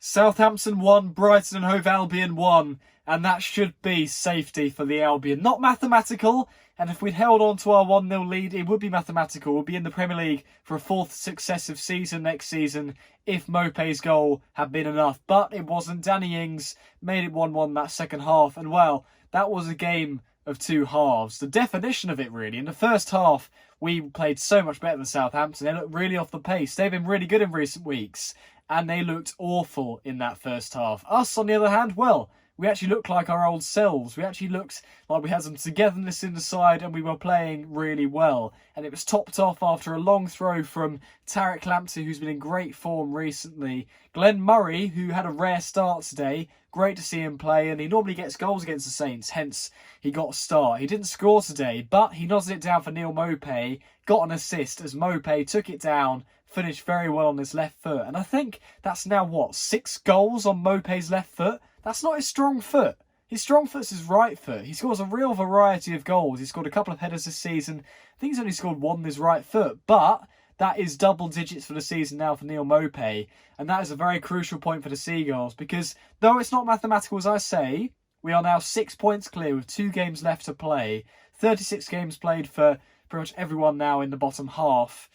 Southampton won, Brighton and Hove Albion won, and that should be safety for the Albion. Not mathematical, and if we'd held on to our 1-0 lead, it would be mathematical. We'll be in the Premier League for a fourth successive season next season if Maupay's goal had been enough. But it wasn't. Danny Ings made it 1-1 that second half, and well, that was a game of two halves. The definition of it, really. In the first half, we played so much better than Southampton. They looked really off the pace. They've been really good in recent weeks, and they looked awful in that first half. Us, on the other hand, well, we actually looked like our old selves. We actually looked like we had some togetherness in the side and we were playing really well. And it was topped off after a long throw from Tariq Lamptey, who's been in great form recently. Glenn Murray, who had a rare start today. Great to see him play, and he normally gets goals against the Saints, hence he got a start. He didn't score today, but he nodded it down for Neal Maupay, got an assist as Maupay took it down, finished very well on his left foot. And I think that's now, 6 goals on Maupay's left foot? That's not his strong foot. His strong foot's his right foot. He scores a real variety of goals. He's scored a couple of headers this season. I think he's only scored one with his right foot, but that is double digits for the season now for Neal Maupay. And that is a very crucial point for the Seagulls, because though it's not mathematical as I say, we are now 6 points clear with 2 games left to play. 36 games played for pretty much everyone now in the bottom half.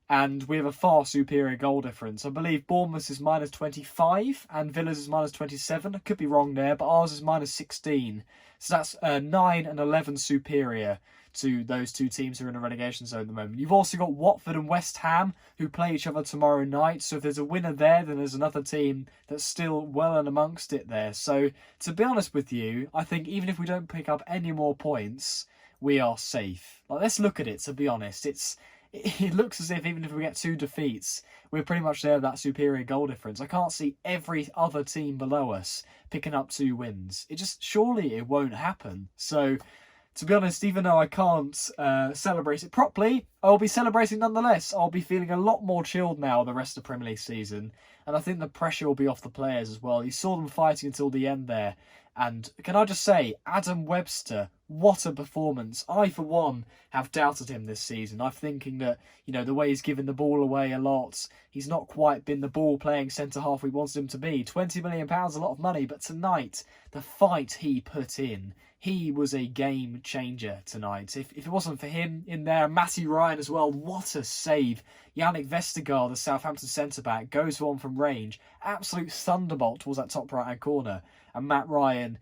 And we have a far superior goal difference. I believe Bournemouth is minus 25 and Villa's is minus 27. I could be wrong there, but ours is minus 16. So that's 9 and 11 superior to those two teams who are in the relegation zone at the moment. You've also got Watford and West Ham who play each other tomorrow night. So if there's a winner there, then there's another team that's still well and amongst it there. So to be honest with you, I think even if we don't pick up any more points, we are safe. Like, let's look at it, to be honest. It looks as if even if we get 2 defeats, we're pretty much there with that superior goal difference. I can't see every other team below us picking up 2 wins. Surely it won't happen. So, to be honest, even though I can't celebrate it properly, I'll be celebrating nonetheless. I'll be feeling a lot more chilled now the rest of the Premier League season. And I think the pressure will be off the players as well. You saw them fighting until the end there. And can I just say, Adam Webster, what a performance. I, for one, have doubted him this season. I'm thinking that, the way he's given the ball away a lot, he's not quite been the ball-playing centre-half we wanted him to be. £20 million, a lot of money, but tonight, the fight he put in, he was a game changer tonight. If it wasn't for him in there, Matty Ryan as well, what a save. Yannick Vestergaard, the Southampton centre-back, goes for one from range. Absolute thunderbolt towards that top right-hand corner. And Matt Ryan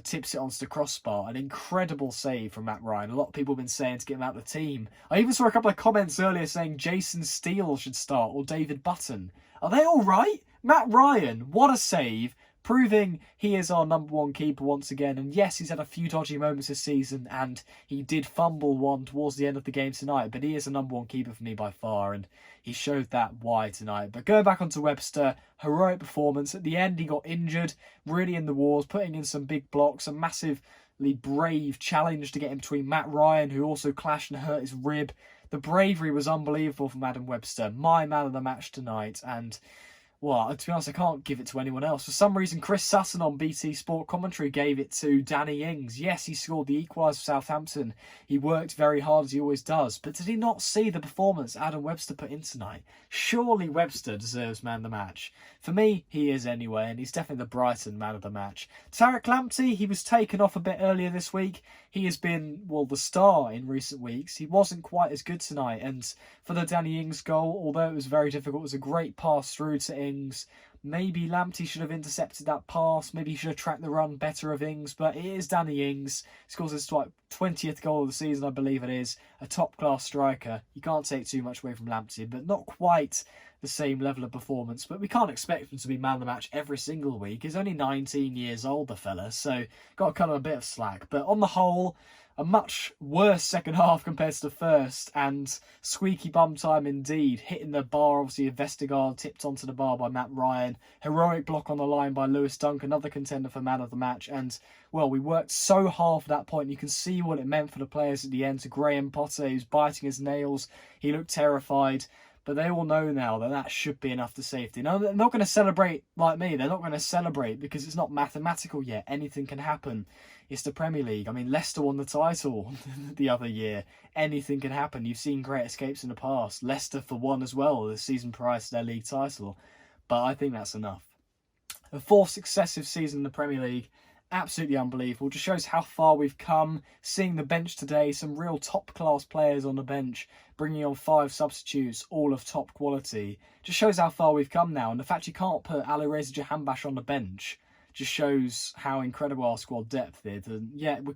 tips it onto the crossbar. An incredible save from Matt Ryan. A lot of people have been saying to get him out of the team. I even saw a couple of comments earlier saying Jason Steele should start or David Button. Are they all right? Matt Ryan, what a save. Proving he is our number one keeper once again. And yes, he's had a few dodgy moments this season and he did fumble one towards the end of the game tonight. But he is the number one keeper for me by far and he showed that why tonight. But going back onto Webster, heroic performance. At the end, he got injured, really in the wars, putting in some big blocks. A massively brave challenge to get in between Matt Ryan, who also clashed and hurt his rib. The bravery was unbelievable from Adam Webster. My man of the match tonight. And well, to be honest, I can't give it to anyone else. For some reason, Chris Sutton on BT Sport Commentary gave it to Danny Ings. Yes, he scored the equalise for Southampton. He worked very hard, as he always does. But did he not see the performance Adam Webster put in tonight? Surely Webster deserves man of the match. For me, he is anyway, and he's definitely the Brighton man of the match. Tariq Lamptey, he was taken off a bit earlier this week. He has been, the star in recent weeks. He wasn't quite as good tonight. And for the Danny Ings goal, although it was very difficult, it was a great pass through to Ings. Maybe Lamptey should have intercepted that pass. Maybe he should have tracked the run better of Ings. But it is Danny Ings. He scores his 20th goal of the season, I believe it is. A top-class striker. You can't take too much away from Lamptey, but not quite the same level of performance. But we can't expect him to be man of the match every single week. He's only 19 years old, the fella. So got to cut him a bit of slack. But on the whole, a much worse second half compared to the first, and squeaky bum time indeed. Hitting the bar, obviously, Vestergaard tipped onto the bar by Matt Ryan. Heroic block on the line by Lewis Dunk, another contender for man of the match. And, well, we worked so hard for that point. You can see what it meant for the players at the end. To Graham Potter, who's biting his nails. He looked terrified. But they all know now that that should be enough to safety. No, they're not going to celebrate like me. They're not going to celebrate because it's not mathematical yet. Anything can happen. It's the Premier League. I mean, Leicester won the title the other year. Anything can happen. You've seen great escapes in the past. Leicester for one as well, the season prior to their league title. But I think that's enough. The 4th successive season in the Premier League. Absolutely unbelievable. Just shows how far we've come. Seeing the bench today, some real top-class players on the bench, bringing on 5 substitutes, all of top quality. Just shows how far we've come now. And the fact you can't put Alireza Jahanbakhsh on the bench just shows how incredible our squad depth is. And yeah, we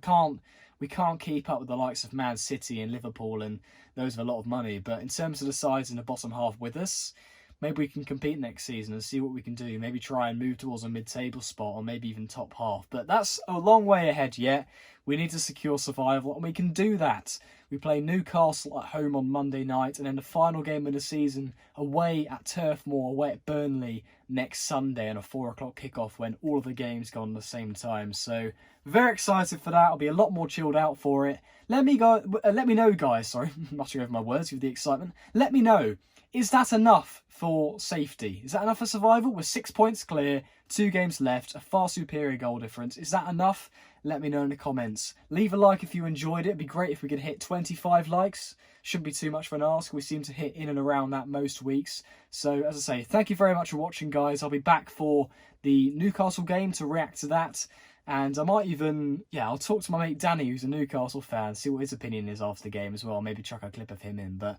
can't keep up with the likes of Man City and Liverpool and those with a lot of money. But in terms of the sides in the bottom half with us, maybe we can compete next season and see what we can do. Maybe try and move towards a mid-table spot or maybe even top half. But that's a long way ahead yet. We need to secure survival and we can do that. We play Newcastle at home on Monday night and then the final game of the season away at Turf Moor, away at Burnley next Sunday on a 4 o'clock kickoff when all of the games go on at the same time. So very excited for that. I'll be a lot more chilled out for it. Let me know, guys. Sorry, muttering over my words with the excitement. Let me know. Is that enough for safety? Is that enough for survival? We're 6 points clear, 2 games left, a far superior goal difference. Is that enough? Let me know in the comments. Leave a like if you enjoyed it. It'd be great if we could hit 25 likes. Shouldn't be too much for an ask. We seem to hit in and around that most weeks. So, as I say, thank you very much for watching, guys. I'll be back for the Newcastle game to react to that. And I might even, I'll talk to my mate Danny, who's a Newcastle fan, see what his opinion is after the game as well. Maybe chuck a clip of him in. But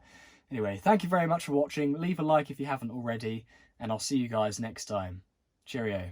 anyway, thank you very much for watching. Leave a like if you haven't already. And I'll see you guys next time. Cheerio.